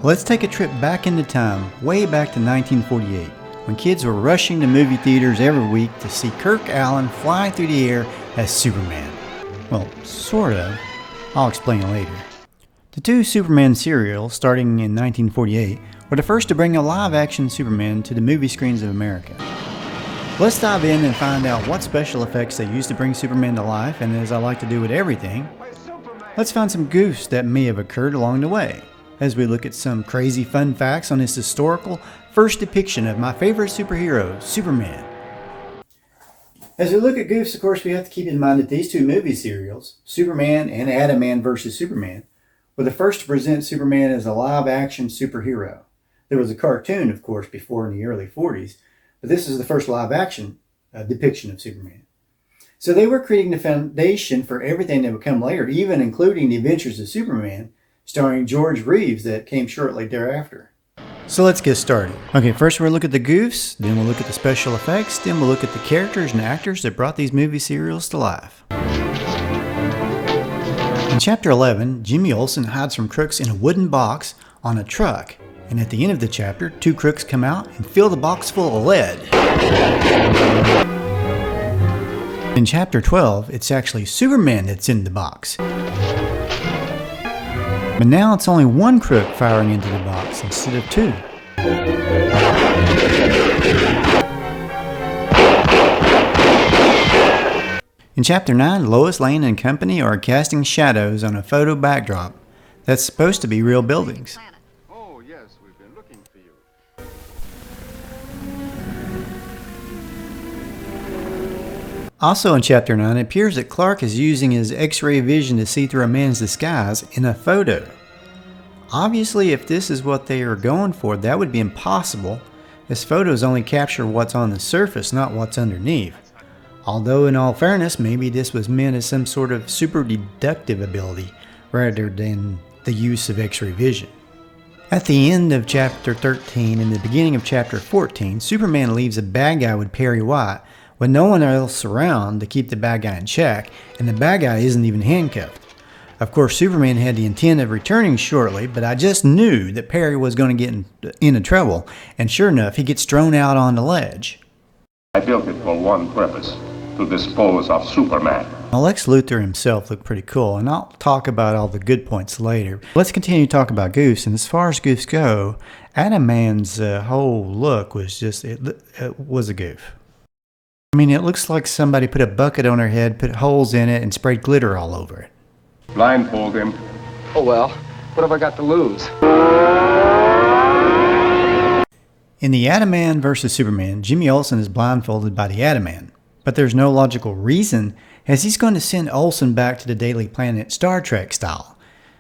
Let's take a trip back into time, way back to 1948, when kids were rushing to movie theaters every week to see Kirk Alyn fly through the air as Superman. Well, sort of. I'll explain later. The two Superman serials, starting in 1948, were the first to bring a live-action Superman to the movie screens of America. Let's dive in and find out what special effects they used to bring Superman to life, and as I like to do with everything, let's find some goofs that may have occurred along the way, as we look at some crazy fun facts on this historical first depiction of my favorite superhero, Superman. As we look at goofs, of course, we have to keep in mind that these two movie serials, Superman and Adam vs. Superman, were the first to present Superman as a live-action superhero. There was a cartoon, of course, before in the early 40s, but this is the first live-action depiction of Superman. So they were creating the foundation for everything that would come later, even including The Adventures of Superman, starring George Reeves, that came shortly thereafter. So let's get started. Okay, first we'll look at the goofs, then we'll look at the special effects, then we'll look at the characters and actors that brought these movie serials to life. In Chapter 11, Jimmy Olsen hides from crooks in a wooden box on a truck, and at the end of the chapter, two crooks come out and fill the box full of lead. In Chapter 12, it's actually Superman that's in the box. But now it's only one crook firing into the box instead of two. In Chapter 9, Lois Lane and company are casting shadows on a photo backdrop that's supposed to be real buildings. Oh, yes, we've been looking for you. Also in Chapter 9, it appears that Clark is using his X-ray vision to see through a man's disguise in a photo. Obviously, if this is what they are going for, that would be impossible, as photos only capture what's on the surface, not what's underneath. Although, in all fairness, maybe this was meant as some sort of super deductive ability, rather than the use of X-ray vision. At the end of Chapter 13 and the beginning of Chapter 14, Superman leaves a bad guy with Perry White, with no one else around to keep the bad guy in check, and the bad guy isn't even handcuffed. Of course, Superman had the intent of returning shortly, but I just knew that Perry was going to get into trouble, and sure enough, he gets thrown out on the ledge. I built it for one purpose, to dispose of Superman. Now, Lex Luthor himself looked pretty cool, and I'll talk about all the good points later. Let's continue to talk about Goofs, and as far as Goofs go, Adam Man's whole look was just, it was a goof. I mean, it looks like somebody put a bucket on her head, put holes in it, and sprayed glitter all over it. Blindfold him. Oh, well, what have I got to lose? In the Adam vs. Superman, Jimmy Olsen is blindfolded by the Adam, but there's no logical reason, as he's going to send Olsen back to the Daily Planet Star Trek style,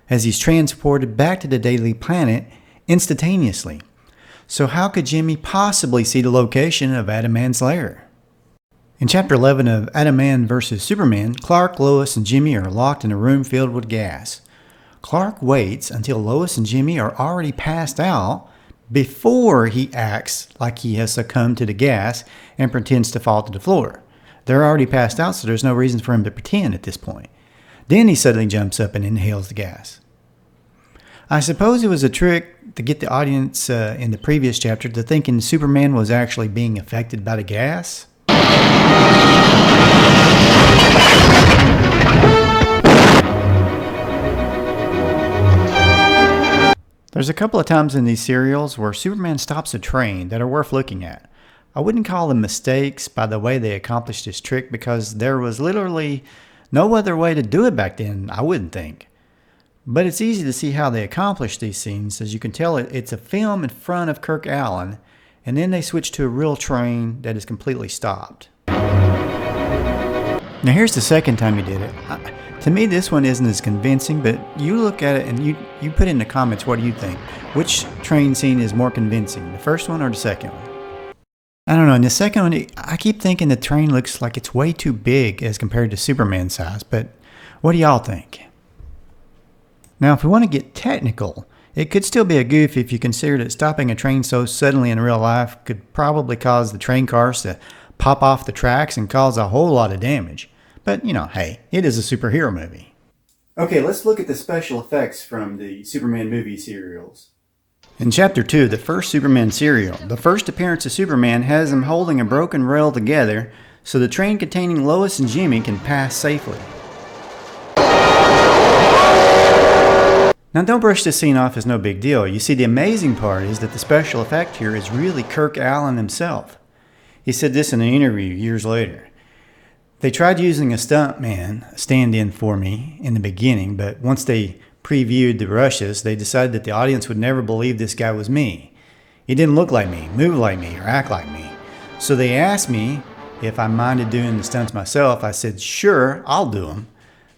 as he's transported back to the Daily Planet instantaneously. So how could Jimmy possibly see the location of Adam-Man's lair? In Chapter 11 of Adam vs. Superman, Clark, Lois, and Jimmy are locked in a room filled with gas. Clark waits until Lois and Jimmy are already passed out before he acts like he has succumbed to the gas and pretends to fall to the floor. They're already passed out, so there's no reason for him to pretend at this point. Then he suddenly jumps up and inhales the gas. I suppose it was a trick to get the audience in the previous chapter to thinking Superman was actually being affected by the gas. There's a couple of times in these serials where Superman stops a train that are worth looking at. I wouldn't call them mistakes by the way they accomplished this trick, because there was literally no other way to do it back then, I wouldn't think. But it's easy to see how they accomplished these scenes. As you can tell, it's a film in front of Kirk Alyn, and then they switch to a real train that is completely stopped. Now here's the second time you did it. To me, this one isn't as convincing, but you look at it and you put in the comments, what do you think? Which train scene is more convincing, the first one or the second one? I don't know, in the second one, I keep thinking the train looks like it's way too big as compared to Superman's size, but what do y'all think? Now, if we want to get technical, it could still be a goof if you consider that stopping a train so suddenly in real life could probably cause the train cars to pop off the tracks and cause a whole lot of damage. But, you know, hey, it is a superhero movie. Okay, let's look at the special effects from the Superman movie serials. In Chapter 2, the first Superman serial, the first appearance of Superman has him holding a broken rail together so the train containing Lois and Jimmy can pass safely. Now don't brush this scene off as no big deal. You see, the amazing part is that the special effect here is really Kirk Alyn himself. He said this in an interview years later. They tried using a stuntman, a stand-in for me, in the beginning, but once they previewed the rushes, they decided that the audience would never believe this guy was me. He didn't look like me, move like me, or act like me. So they asked me if I minded doing the stunts myself. I said, sure, I'll do them.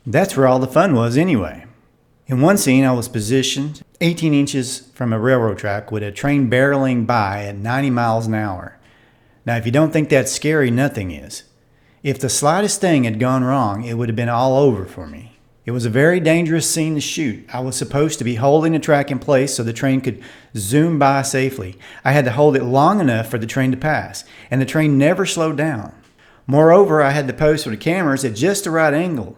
That's where all the fun was anyway. In one scene, I was positioned 18 inches from a railroad track with a train barreling by at 90 miles an hour. Now, if you don't think that's scary, nothing is. If the slightest thing had gone wrong, it would have been all over for me. It was a very dangerous scene to shoot. I was supposed to be holding the track in place so the train could zoom by safely. I had to hold it long enough for the train to pass, and the train never slowed down. Moreover, I had to pose for the cameras at just the right angle.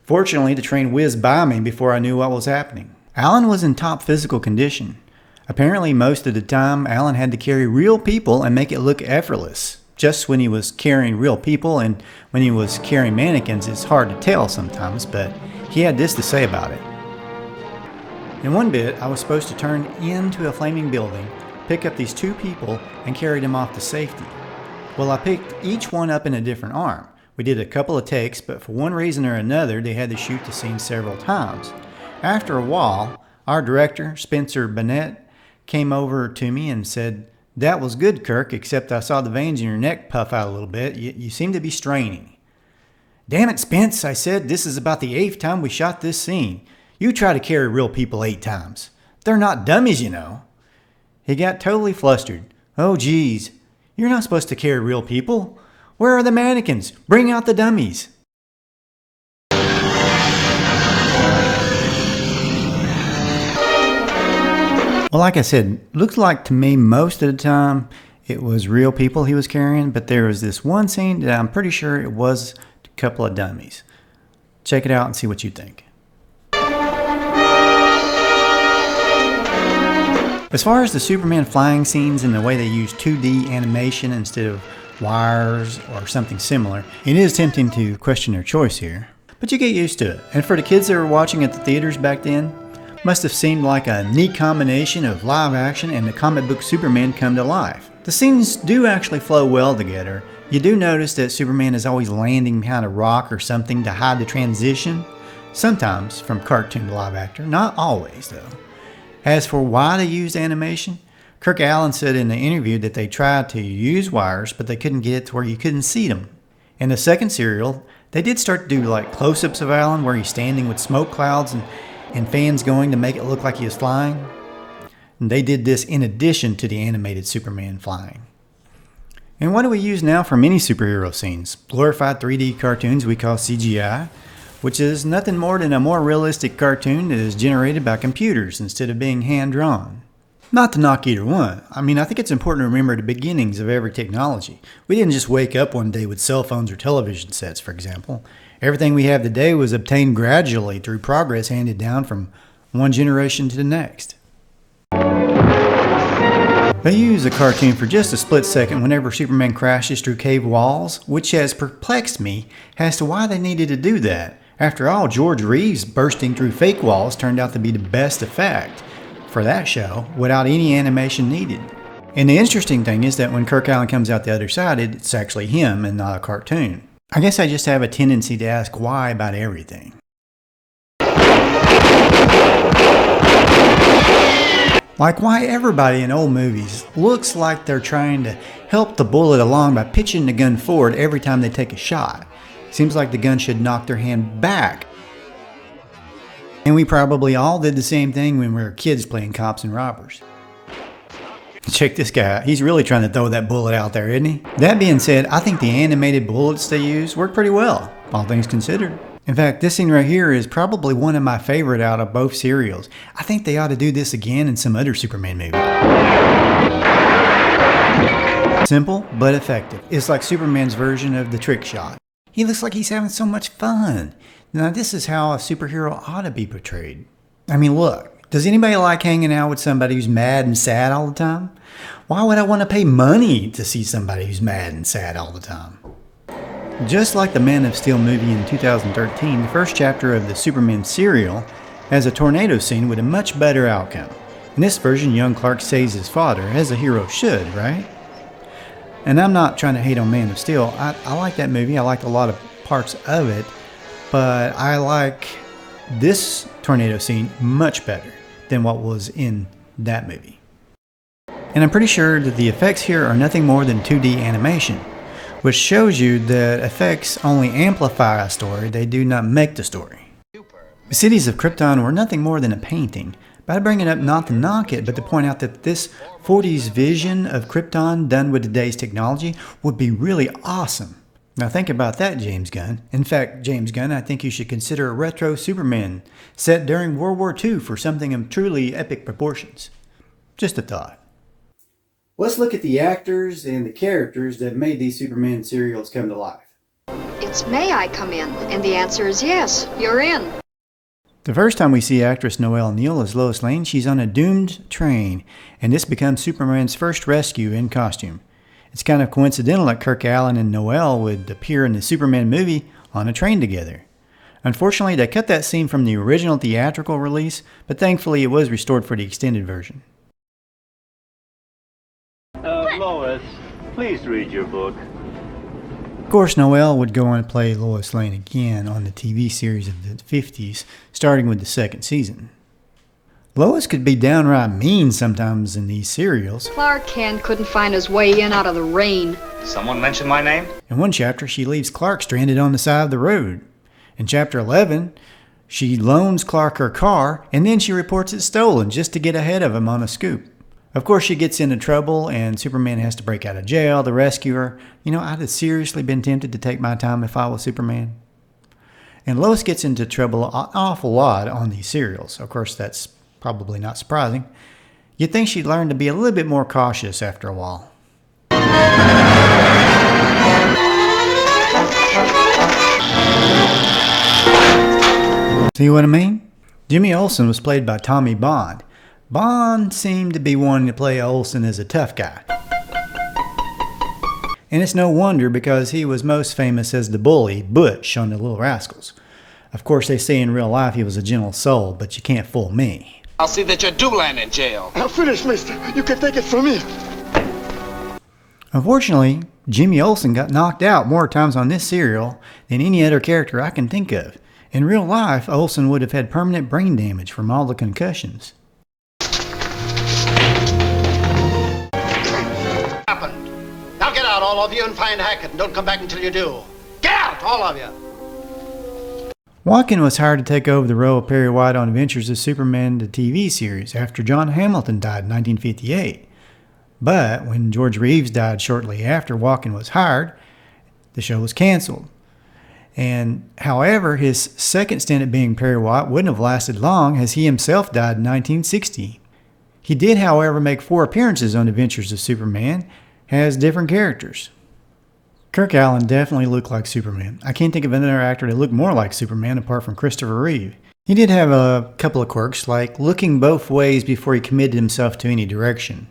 Fortunately, the train whizzed by me before I knew what was happening. Alyn was in top physical condition. Apparently, most of the time, Alyn had to carry real people and make it look effortless. Just when he was carrying real people and when he was carrying mannequins, it's hard to tell sometimes, but he had this to say about it. In one bit, I was supposed to turn into a flaming building, pick up these two people, and carry them off to safety. Well, I picked each one up in a different arm. We did a couple of takes, but for one reason or another, they had to shoot the scene several times. After a while, our director, Spencer Bennett, came over to me and said, "That was good, Kirk, except I saw the veins in your neck puff out a little bit. You seem to be straining." "Damn it, Spence," I said. "This is about the 8th time we shot this scene. You try to carry real people 8 times. They're not dummies, you know." He got totally flustered. "Oh, geez. You're not supposed to carry real people. Where are the mannequins? Bring out the dummies." Well, like I said, looks like to me most of the time it was real people he was carrying, but there was this one scene that I'm pretty sure it was a couple of dummies. Check it out and see what you think. As far as the Superman flying scenes and the way they use 2D animation instead of wires or something similar, it is tempting to question their choice here, but you get used to it. And for the kids that were watching at the theaters back then, must have seemed like a neat combination of live action and the comic book Superman come to life. The scenes do actually flow well together. You do notice that Superman is always landing behind a rock or something to hide the transition, sometimes from cartoon to live actor, not always though. As for why they used animation, Kirk Alyn said in the interview that they tried to use wires, but they couldn't get it to where you couldn't see them. In the second serial, they did start to do like close-ups of Alyn where he's standing with smoke clouds and fans going to make it look like he was flying. And they did this in addition to the animated Superman flying. And what do we use now for many superhero scenes? Glorified 3D cartoons we call CGI, which is nothing more than a more realistic cartoon that is generated by computers instead of being hand-drawn. Not to knock either one. I mean, I think it's important to remember the beginnings of every technology. We didn't just wake up one day with cell phones or television sets, for example. Everything we have today was obtained gradually through progress handed down from one generation to the next. They use a cartoon for just a split second whenever Superman crashes through cave walls, which has perplexed me as to why they needed to do that. After all, George Reeves bursting through fake walls turned out to be the best effect for that show without any animation needed. And the interesting thing is that when Kirk Alyn comes out the other side, it's actually him and not a cartoon. I guess I just have a tendency to ask why about everything. Like why everybody in old movies looks like they're trying to help the bullet along by pitching the gun forward every time they take a shot. Seems like the gun should knock their hand back. And we probably all did the same thing when we were kids playing cops and robbers. Check this guy out. He's really trying to throw that bullet out there, isn't he? That being said, I think the animated bullets they use work pretty well, all things considered. In fact, this scene right here is probably one of my favorite out of both serials. I think they ought to do this again in some other Superman movie. Simple, but effective. It's like Superman's version of the trick shot. He looks like he's having so much fun. Now, this is how a superhero ought to be portrayed. I mean, look, Does anybody like hanging out with somebody who's mad and sad all the time? Why would I want to pay money to see somebody who's mad and sad all the time? Just like the Man of Steel movie in 2013, the first chapter of the Superman serial has a tornado scene with a much better outcome. In this version, young Clark saves his father, as a hero should, right? And I'm not trying to hate on Man of Steel. I like that movie. I liked a lot of parts of it. But I like this tornado scene much better than what was in that movie. And I'm pretty sure that the effects here are nothing more than 2D animation, which shows you that effects only amplify a story, they do not make the story. The cities of Krypton were nothing more than a painting, but I bring it up not to knock it, but to point out that this 40s vision of Krypton done with today's technology would be really awesome. Now think about that, James Gunn. In fact, James Gunn, I think you should consider a retro Superman set during World War II for something of truly epic proportions. Just a thought. Let's look at the actors and the characters that made these Superman serials come to life. It's may I come in? And the answer is yes, you're in. The first time we see actress Noel Neill as Lois Lane, she's on a doomed train, and this becomes Superman's first rescue in costume. It's kind of coincidental that Kirk Alyn and Noel would appear in the Superman movie on a train together. Unfortunately, they cut that scene from the original theatrical release, but thankfully it was restored for the extended version. Lois, please read your book. Of course, Noel would go on to play Lois Lane again on the TV series of the 50s, starting with the second season. Lois could be downright mean sometimes in these serials. Clark Kent couldn't find his way in out of the rain. Someone mention my name? In one chapter, she leaves Clark stranded on the side of the road. In chapter 11, she loans Clark her car, and then she reports it stolen just to get ahead of him on a scoop. Of course, she gets into trouble, and Superman has to break out of jail to rescue her. You know, I'd have seriously been tempted to take my time if I was Superman. And Lois gets into trouble an awful lot on these serials. Of course, that's probably not surprising. You'd think she'd learn to be a little bit more cautious after a while. See what I mean? Jimmy Olsen was played by Tommy Bond. Bond seemed to be wanting to play Olsen as a tough guy. And it's no wonder, because he was most famous as the bully, Butch, on The Little Rascals. Of course, they say in real life he was a gentle soul, but you can't fool me. I'll see that you do land in jail. I'm finished, mister. You can take it from me. Unfortunately, Jimmy Olsen got knocked out more times on this serial than any other character I can think of. In real life, Olsen would have had permanent brain damage from all the concussions. Happened. Now get out, all of you, and find Hackett, and don't come back until you do. Get out, all of you! Watkin was hired to take over the role of Perry White on Adventures of Superman, the TV series, after John Hamilton died in 1958. But when George Reeves died shortly after Watkin was hired, the show was canceled. And however, his second stint at being Perry White wouldn't have lasted long, as he himself died in 1960. He did, however, make 4 appearances on Adventures of Superman as different characters. Kirk Alyn definitely looked like Superman. I can't think of another actor that looked more like Superman apart from Christopher Reeve. He did have a couple of quirks, like looking both ways before he committed himself to any direction.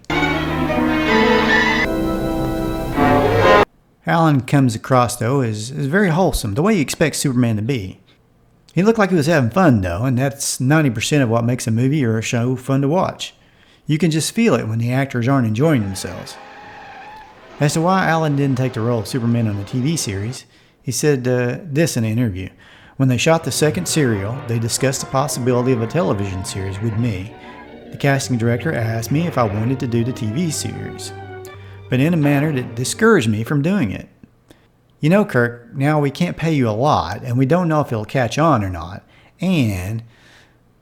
Alyn comes across, though, as very wholesome, the way you expect Superman to be. He looked like he was having fun, though, and that's 90% of what makes a movie or a show fun to watch. You can just feel it when the actors aren't enjoying themselves. As to why Alyn didn't take the role of Superman on the TV series, he said this in an interview. When they shot the second serial, they discussed the possibility of a television series with me. The casting director asked me if I wanted to do the TV series, but in a manner that discouraged me from doing it. You know, Kirk, now we can't pay you a lot, and we don't know if it'll catch on or not. And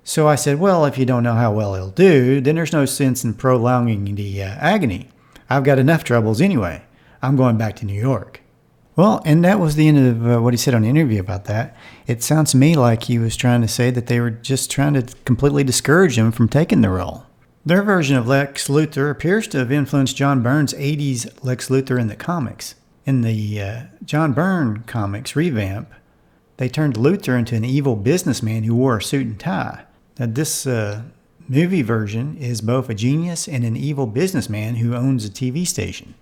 so I said, well, if you don't know how well it'll do, then there's no sense in prolonging the agony. I've got enough troubles anyway. I'm going back to New York. Well, and that was the end of what he said on the interview about that. It sounds to me like he was trying to say that they were just trying to completely discourage him from taking the role. Their version of Lex Luthor appears to have influenced John Byrne's 80s Lex Luthor in the comics. In the John Byrne comics revamp, they turned Luthor into an evil businessman who wore a suit and tie. Now, this movie version is both a genius and an evil businessman who owns a TV station.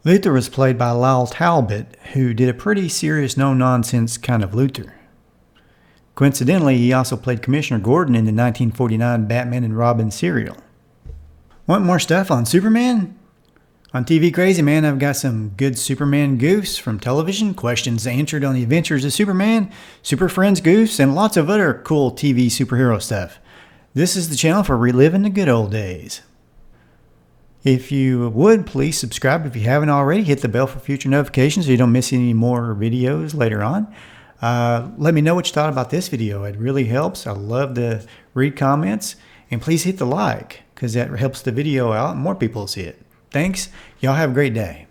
Luthor was played by Lyle Talbot, who did a pretty serious no-nonsense kind of Luthor. Coincidentally, he also played Commissioner Gordon in the 1949 Batman and Robin serial. Want more stuff on Superman? On TV Crazy Man, I've got some good Superman goofs from television, questions answered on the adventures of Superman, Super Friends goofs, and lots of other cool TV superhero stuff. This is the channel for reliving the good old days. If you would, please subscribe if you haven't already. Hit the bell for future notifications so you don't miss any more videos later on. Let me know what you thought about this video. It really helps. I love to read comments. And please hit the like, because that helps the video out and more people will see it. Thanks. Y'all have a great day.